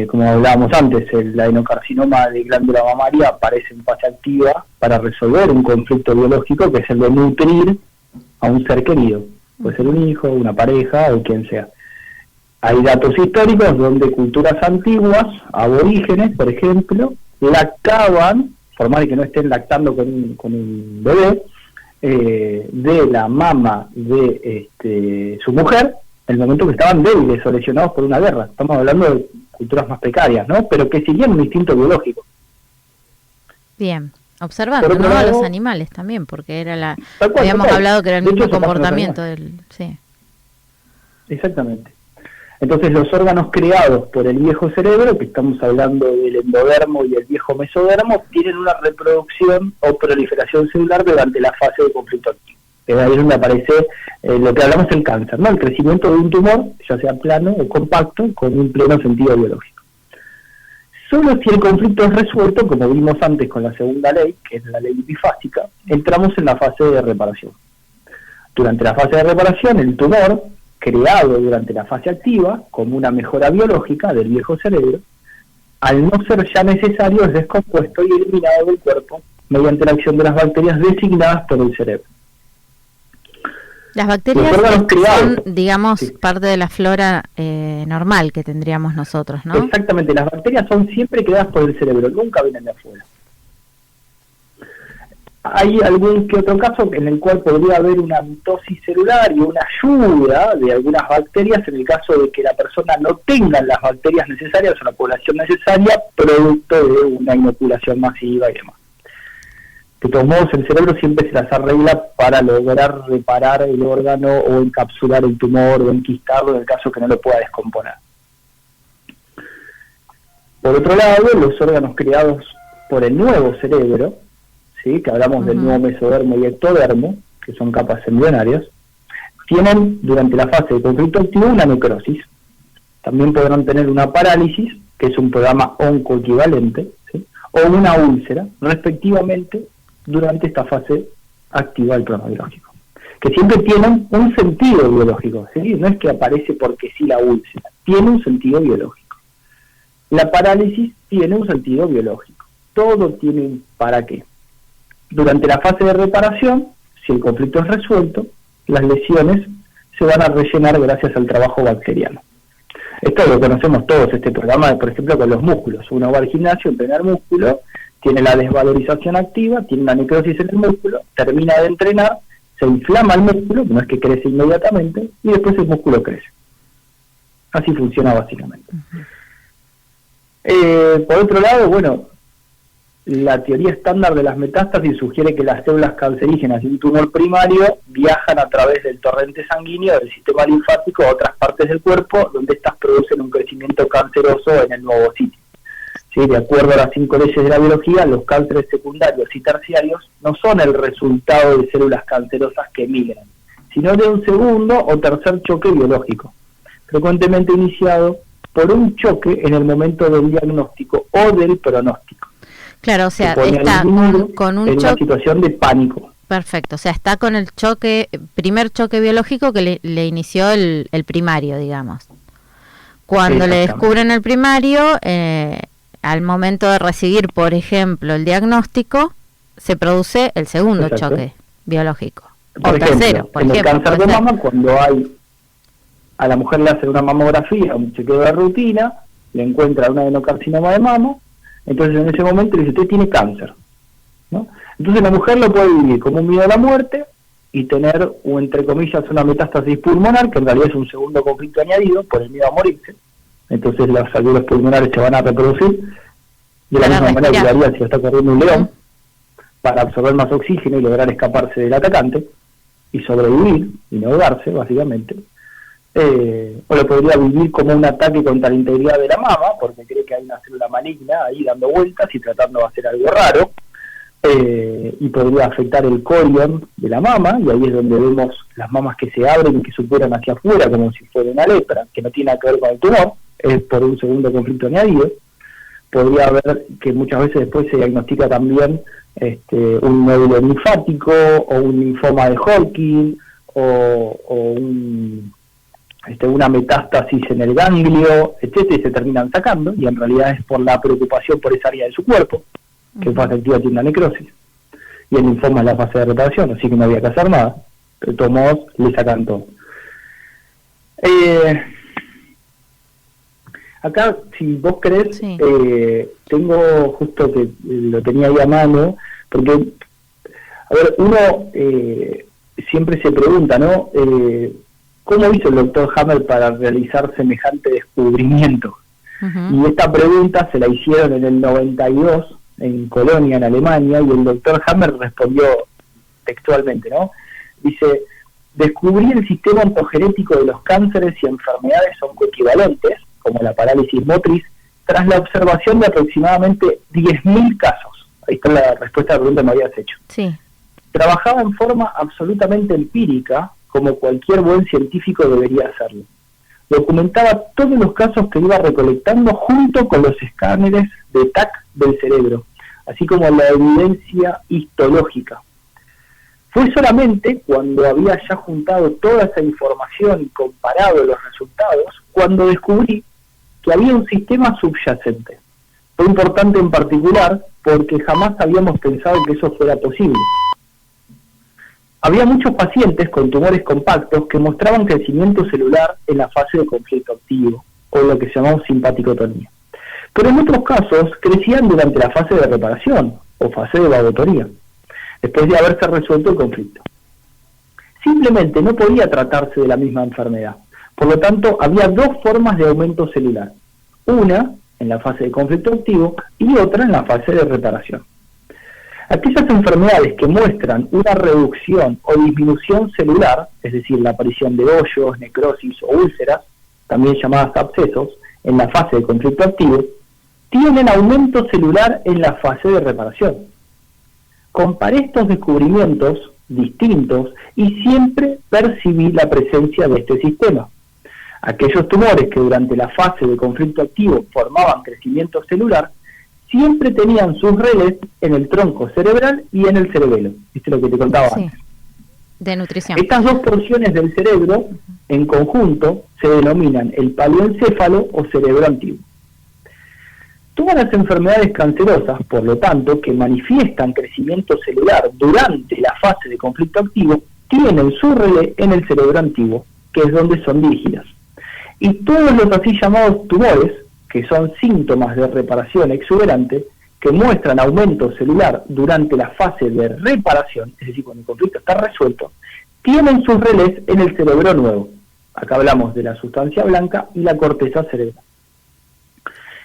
Speaker 3: Como hablábamos antes, el adenocarcinoma de glándula mamaria aparece en fase activa para resolver un conflicto biológico, que es el de nutrir a un ser querido. Puede ser un hijo, una pareja o quien sea. Hay datos históricos donde culturas antiguas, aborígenes, por ejemplo, lactaban, por más de que no estén lactando con un bebé, de la mama de su mujer, en el momento que estaban débiles o lesionados por una guerra. Estamos hablando de culturas más precarias, ¿no? Pero que seguían un instinto biológico.
Speaker 2: Bien, observando, ¿no? A los animales también, porque era habíamos hablado que era el mismo comportamiento del... Sí.
Speaker 3: Exactamente. Entonces los órganos creados por el viejo cerebro, que estamos hablando del endodermo y el viejo mesodermo, tienen una reproducción o proliferación celular durante la fase de conflicto activo. Es ahí donde aparece lo que hablamos del cáncer, ¿no? El crecimiento de un tumor, ya sea plano o compacto, con un pleno sentido biológico. Solo si el conflicto es resuelto, como vimos antes con la segunda ley, que es la ley bifásica, entramos en la fase de reparación. Durante la fase de reparación, el tumor, creado durante la fase activa, como una mejora biológica del viejo cerebro, al no ser ya necesario, es descompuesto y eliminado del cuerpo mediante la acción de las bacterias designadas por el cerebro.
Speaker 2: Las bacterias son, digamos, sí, parte de la flora normal que tendríamos nosotros, ¿no?
Speaker 3: Exactamente, las bacterias son siempre creadas por el cerebro, nunca vienen de afuera. Hay algún que otro caso en el cual podría haber una mitosis celular y una ayuda de algunas bacterias en el caso de que la persona no tenga las bacterias necesarias o la población necesaria, producto de una inoculación masiva y demás. De todos modos, el cerebro siempre se las arregla para lograr reparar el órgano o encapsular el tumor o enquistarlo en el caso que no lo pueda descomponer. Por otro lado, los órganos creados por el nuevo cerebro, ¿sí? Que hablamos del nuevo mesodermo y ectodermo, que son capas embrionarias, tienen durante la fase de conflicto activo una necrosis. También podrán tener una parálisis, que es un programa oncoequivalente, ¿sí? O una úlcera, respectivamente, durante esta fase activa del programa biológico, que siempre tienen un sentido biológico, ¿sí? No es que aparece porque sí la úlcera, tiene un sentido biológico. La parálisis tiene un sentido biológico. Todo tiene un para qué. Durante la fase de reparación, si el conflicto es resuelto, las lesiones se van a rellenar gracias al trabajo bacteriano. Esto lo conocemos todos, este programa, por ejemplo, con los músculos. Uno va al gimnasio a entrenar músculo, tiene la desvalorización activa, tiene una necrosis en el músculo, termina de entrenar se inflama el músculo, no es que crece inmediatamente, y después el músculo crece. Así funciona básicamente. Por otro lado, bueno, la teoría estándar de las metástasis sugiere que las células cancerígenas de un tumor primario viajan a través del torrente sanguíneo del sistema linfático a otras partes del cuerpo, donde éstas producen un crecimiento canceroso en el nuevo sitio. ¿Sí? De acuerdo a las 5 leyes de la biología, los cánceres secundarios y terciarios no son el resultado de células cancerosas que emigran, sino de un segundo o tercer choque biológico, frecuentemente iniciado por un choque en el momento del diagnóstico o del pronóstico.
Speaker 2: Claro, o sea, está con un
Speaker 3: en una situación de pánico.
Speaker 2: Perfecto, o sea, está con el primer choque biológico que le inició el primario, digamos. Cuando le descubren el primario, al momento de recibir, por ejemplo, el diagnóstico, se produce el segundo choque biológico.
Speaker 3: Por ejemplo, tercero, por ejemplo. En el cáncer de mama, cuando a la mujer le hacen una mamografía, un chequeo de rutina, le encuentran un adenocarcinoma de mama, entonces en ese momento le dice, usted tiene cáncer, ¿no? Entonces la mujer lo puede vivir como un miedo a la muerte y tener, o entre comillas, una metástasis pulmonar, que en realidad es un segundo conflicto añadido por el miedo a morirse. Entonces las alveolos pulmonares se van a reproducir de la misma manera que lo haría si está corriendo un león, para absorber más oxígeno y lograr escaparse del atacante y sobrevivir y no ahogarse, básicamente. O lo podría vivir como un ataque contra la integridad de la mama, porque cree que hay una célula maligna ahí dando vueltas y tratando de hacer algo raro, y podría afectar el corion de la mama, y ahí es donde vemos las mamas que se abren y que supuran hacia afuera como si fuera una lepra, que no tiene nada que ver con el tumor, es por un segundo conflicto añadido. Podría haber que muchas veces después se diagnostica también un nódulo linfático, o un linfoma de Hodgkin, o una metástasis en el ganglio, etcétera, y se terminan sacando, y en realidad es por la preocupación por esa área de su cuerpo, que en fase activa tiene una necrosis, y el linfoma es la fase de reparación, así que no había que hacer nada, pero de todos modos le sacan todo. Acá, si vos querés, sí. Tengo justo que lo tenía ahí a mano, porque, a ver, uno siempre se pregunta, ¿no? ¿Cómo hizo el doctor Hammer para realizar semejante descubrimiento? Uh-huh. Y esta pregunta se la hicieron en el 92 en Colonia, en Alemania, y el doctor Hammer respondió textualmente, ¿no? Dice, descubrí el sistema ontogenético de los cánceres y enfermedades oncoequivalentes, como la parálisis motriz, tras la observación de aproximadamente 10.000 casos. Ahí está la respuesta a la pregunta que me habías hecho.
Speaker 2: Sí.
Speaker 3: Trabajaba en forma absolutamente empírica, como cualquier buen científico debería hacerlo. Documentaba todos los casos que iba recolectando junto con los escáneres de TAC del cerebro, así como la evidencia histológica. Fue solamente cuando había ya juntado toda esa información y comparado los resultados, cuando descubrí que había un sistema subyacente. Fue importante en particular porque jamás habíamos pensado que eso fuera posible. Había muchos pacientes con tumores compactos que mostraban crecimiento celular en la fase de conflicto activo, o lo que llamamos simpaticotonía. Pero en otros casos crecían durante la fase de reparación, o fase de vagotoría, después de haberse resuelto el conflicto. Simplemente no podía tratarse de la misma enfermedad. Por lo tanto, había dos formas de aumento celular. Una en la fase de conflicto activo y otra en la fase de reparación. Aquellas enfermedades que muestran una reducción o disminución celular, es decir, la aparición de hoyos, necrosis o úlceras, también llamadas abscesos, en la fase de conflicto activo, tienen aumento celular en la fase de reparación. Comparé estos descubrimientos distintos y siempre percibí la presencia de este sistema. Aquellos tumores que durante la fase de conflicto activo formaban crecimiento celular, siempre tenían sus relés en el tronco cerebral y en el cerebelo. ¿Viste lo que te contaba antes?
Speaker 2: De nutrición.
Speaker 3: Estas dos porciones del cerebro, en conjunto, se denominan el paleoencéfalo o cerebro antiguo. Todas las enfermedades cancerosas, por lo tanto, que manifiestan crecimiento celular durante la fase de conflicto activo, tienen su relé en el cerebro antiguo, que es donde son dirigidas. Y todos los así llamados tumores, que son síntomas de reparación exuberante, que muestran aumento celular durante la fase de reparación, es decir, cuando el conflicto está resuelto, tienen sus relés en el cerebro nuevo. Acá hablamos de la sustancia blanca y la corteza cerebral.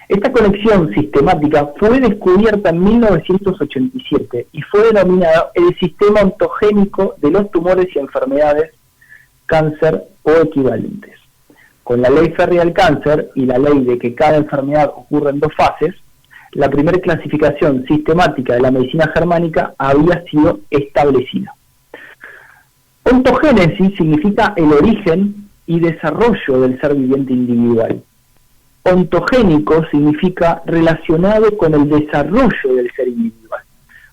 Speaker 3: Esta conexión sistemática fue descubierta en 1987 y fue denominada el sistema ontogénico de los tumores y enfermedades cáncer o equivalentes. Con la ley férrea del cáncer y la ley de que cada enfermedad ocurre en 2 fases, la primera clasificación sistemática de la medicina germánica había sido establecida. Ontogénesis significa el origen y desarrollo del ser viviente individual. Ontogénico significa relacionado con el desarrollo del ser individual.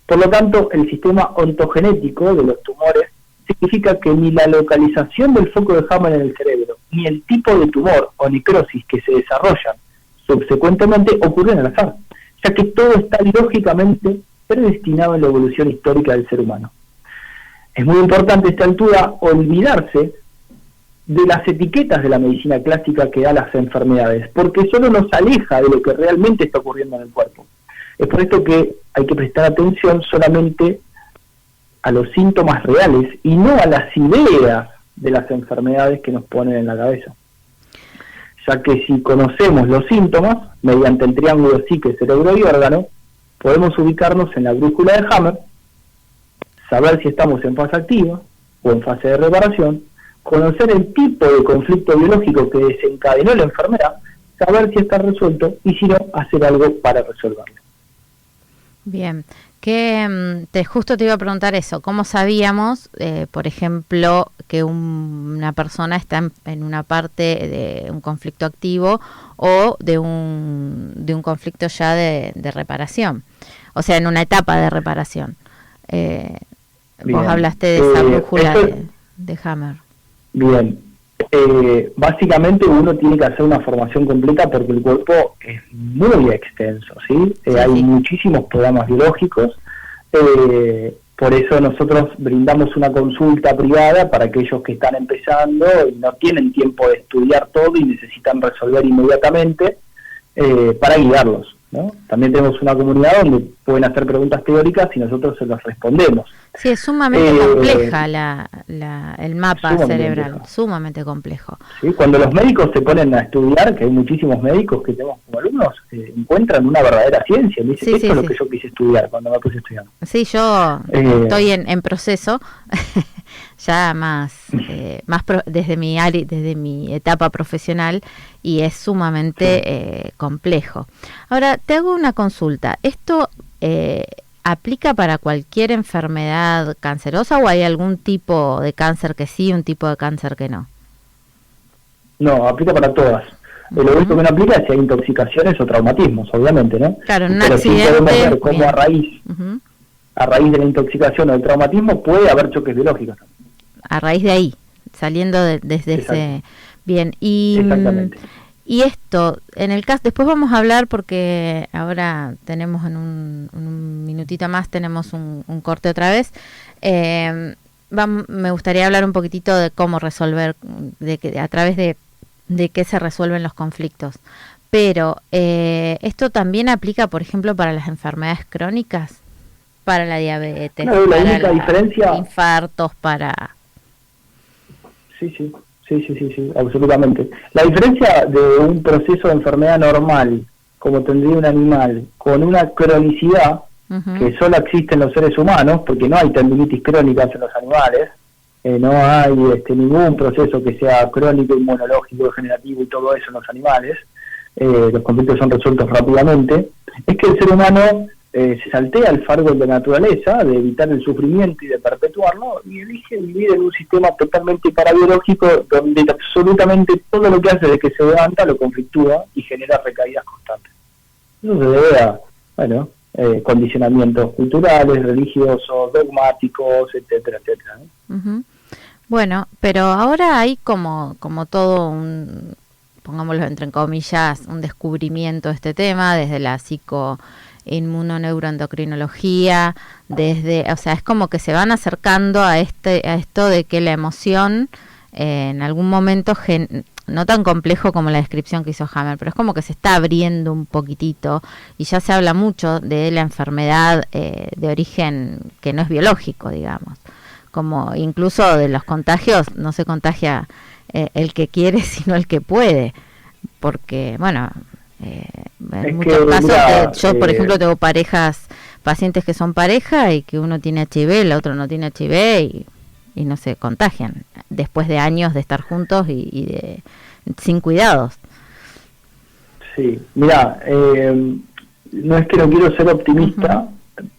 Speaker 3: Por lo tanto, el sistema ontogenético de los tumores significa que ni la localización del foco de Hammer en el cerebro, ni el tipo de tumor o necrosis que se desarrollan subsecuentemente ocurren al azar, ya que todo está lógicamente predestinado en la evolución histórica del ser humano. Es muy importante a esta altura olvidarse de las etiquetas de la medicina clásica que da las enfermedades, porque solo nos aleja de lo que realmente está ocurriendo en el cuerpo. Es por esto que hay que prestar atención solamente a los síntomas reales y no a las ideas de las enfermedades que nos ponen en la cabeza. Ya que si conocemos los síntomas, mediante el triángulo psique, cerebro y órgano, podemos ubicarnos en la brújula de Hammer, saber si estamos en fase activa o en fase de reparación, conocer el tipo de conflicto biológico que desencadenó la enfermedad, saber si está resuelto y si no, hacer algo para resolverlo.
Speaker 2: Bien, justo te iba a preguntar eso, ¿cómo sabíamos, por ejemplo, que una persona está en una parte de un conflicto activo o de un conflicto ya de reparación? O sea, en una etapa de reparación. Vos hablaste de esa brújula de Hammer.
Speaker 3: Bien, básicamente uno tiene que hacer una formación completa porque el cuerpo es muy extenso, ¿sí? Hay muchísimos programas biológicos, por eso nosotros brindamos una consulta privada para aquellos que están empezando y no tienen tiempo de estudiar todo y necesitan resolver inmediatamente, para guiarlos, ¿no? También tenemos una comunidad donde pueden hacer preguntas teóricas y nosotros se las respondemos.
Speaker 2: Sí, es sumamente compleja el mapa cerebral, complejo. Sumamente complejo.
Speaker 3: Sí, cuando los médicos se ponen a estudiar, que hay muchísimos médicos que tenemos como alumnos, encuentran una verdadera ciencia. Me dicen, esto es lo que yo quise estudiar cuando me puse a estudiar.
Speaker 2: Sí, yo estoy en proceso, ya desde mi etapa profesional, y es sumamente complejo. Ahora, te hago una consulta. ¿Esto aplica para cualquier enfermedad cancerosa o hay algún tipo de cáncer que sí, un tipo de cáncer que no?
Speaker 3: No, aplica para todas. Lo único que no aplica es si hay intoxicaciones o traumatismos, obviamente, ¿no?
Speaker 2: Claro, en un
Speaker 3: Pero
Speaker 2: accidente,
Speaker 3: sí podemos ver cómo a raíz de la intoxicación o del traumatismo puede haber choques biológicos.
Speaker 2: A raíz de ahí, saliendo desde ese... Bien,
Speaker 3: Exactamente.
Speaker 2: Y esto, en el caso, después vamos a hablar porque ahora tenemos en un minutito más, tenemos un corte otra vez. Me gustaría hablar un poquitito de cómo resolver, a través de qué se resuelven los conflictos. Pero esto también aplica, por ejemplo, para las enfermedades crónicas, para la diabetes,
Speaker 3: no, la única diferencia,
Speaker 2: infartos, para...
Speaker 3: Sí, absolutamente. La diferencia de un proceso de enfermedad normal, como tendría un animal, con una cronicidad que solo existe en los seres humanos, porque no hay tendinitis crónicas en los animales, no hay ningún proceso que sea crónico, inmunológico, degenerativo y todo eso en los animales, los conflictos son resueltos rápidamente, es que el ser humano se saltea el fárgol de la naturaleza, de evitar el sufrimiento y de perpetuarlo, y elige vivir en un sistema totalmente parabiológico donde absolutamente todo lo que hace desde que se levanta lo conflictúa y genera recaídas constantes. Eso se debe a, condicionamientos culturales, religiosos, dogmáticos, etcétera, etcétera, ¿no?
Speaker 2: Bueno, pero ahora hay como todo pongámoslo entre comillas, un descubrimiento de este tema desde la inmunoneuroendocrinología, es como que se van acercando a esto de que la emoción en algún momento, no tan complejo como la descripción que hizo Hammer, pero es como que se está abriendo un poquitito y ya se habla mucho de la enfermedad de origen que no es biológico, digamos, como incluso de los contagios, no se contagia el que quiere, sino el que puede, porque, bueno, en muchos casos, yo por ejemplo tengo pacientes que son pareja y que uno tiene HIV, el otro no tiene HIV y no se contagian, después de años de estar juntos y sin cuidados. Sí,
Speaker 3: mira, no es que no quiero ser optimista,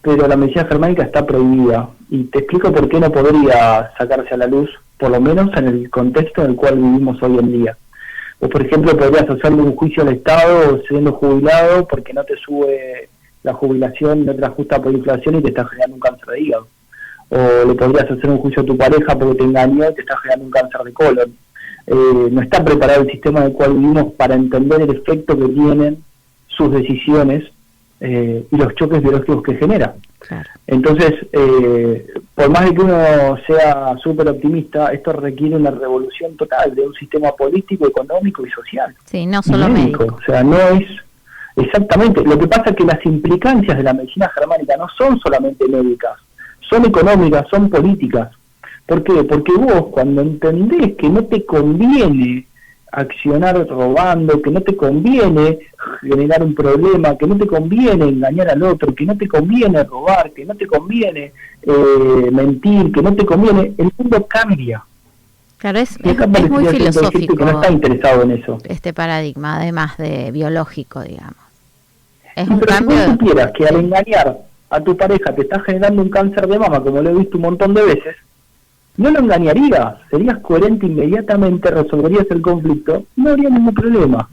Speaker 3: pero la medicina germánica está prohibida, y te explico por qué no podría sacarse a la luz, por lo menos en el contexto en el cual vivimos hoy en día. O por ejemplo podrías hacerle un juicio al Estado siendo jubilado porque no te sube la jubilación, no te la ajusta por inflación y te está generando un cáncer de hígado. O le podrías hacer un juicio a tu pareja porque te engañó y te está generando un cáncer de colon. No está preparado el sistema en el cual vivimos para entender el efecto que tienen sus decisiones y los choques biológicos que genera. Claro. Entonces, por más de que uno sea súper optimista, esto requiere una revolución total de un sistema político, económico y social.
Speaker 2: Sí, no solo médico.
Speaker 3: O sea, no es exactamente. Lo que pasa es que las implicancias de la medicina germánica no son solamente médicas, son económicas, son políticas. ¿Por qué? Porque vos, cuando entendés que no te conviene accionar robando, que no te conviene generar un problema, que no te conviene engañar al otro, que no te conviene robar, que no te conviene mentir, que no te conviene, el mundo cambia.
Speaker 2: Claro, es muy filosófico
Speaker 3: que no está interesado en eso.
Speaker 2: Este paradigma, además de biológico, digamos. Es
Speaker 3: sí,
Speaker 2: un
Speaker 3: pero
Speaker 2: cambio.
Speaker 3: Si vos supieras que al engañar a tu pareja te está generando un cáncer de mama, como lo he visto un montón de veces, no lo engañarías, serías coherente inmediatamente, resolverías el conflicto, no habría ningún problema.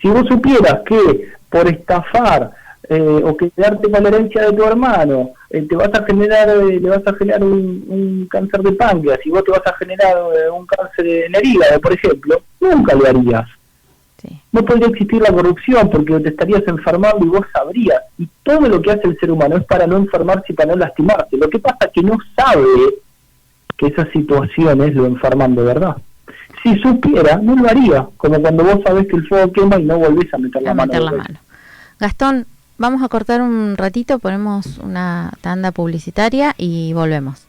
Speaker 3: Si vos supieras que por estafar o quedarte con la herencia de tu hermano, te vas a generar, le vas a generar un cáncer de páncreas, y vos te vas a generar un cáncer en el hígado, por ejemplo, nunca lo harías. Sí. No podría existir la corrupción porque te estarías enfermando y vos sabrías. Y todo lo que hace el ser humano es para no enfermarse y para no lastimarse. Lo que pasa es que no sabe que esas situaciones lo enferman de verdad. Si supiera, no lo haría, como cuando vos sabés que el fuego quema y no volvés a meter la mano.
Speaker 2: Gastón, vamos a cortar un ratito, ponemos una tanda publicitaria y volvemos.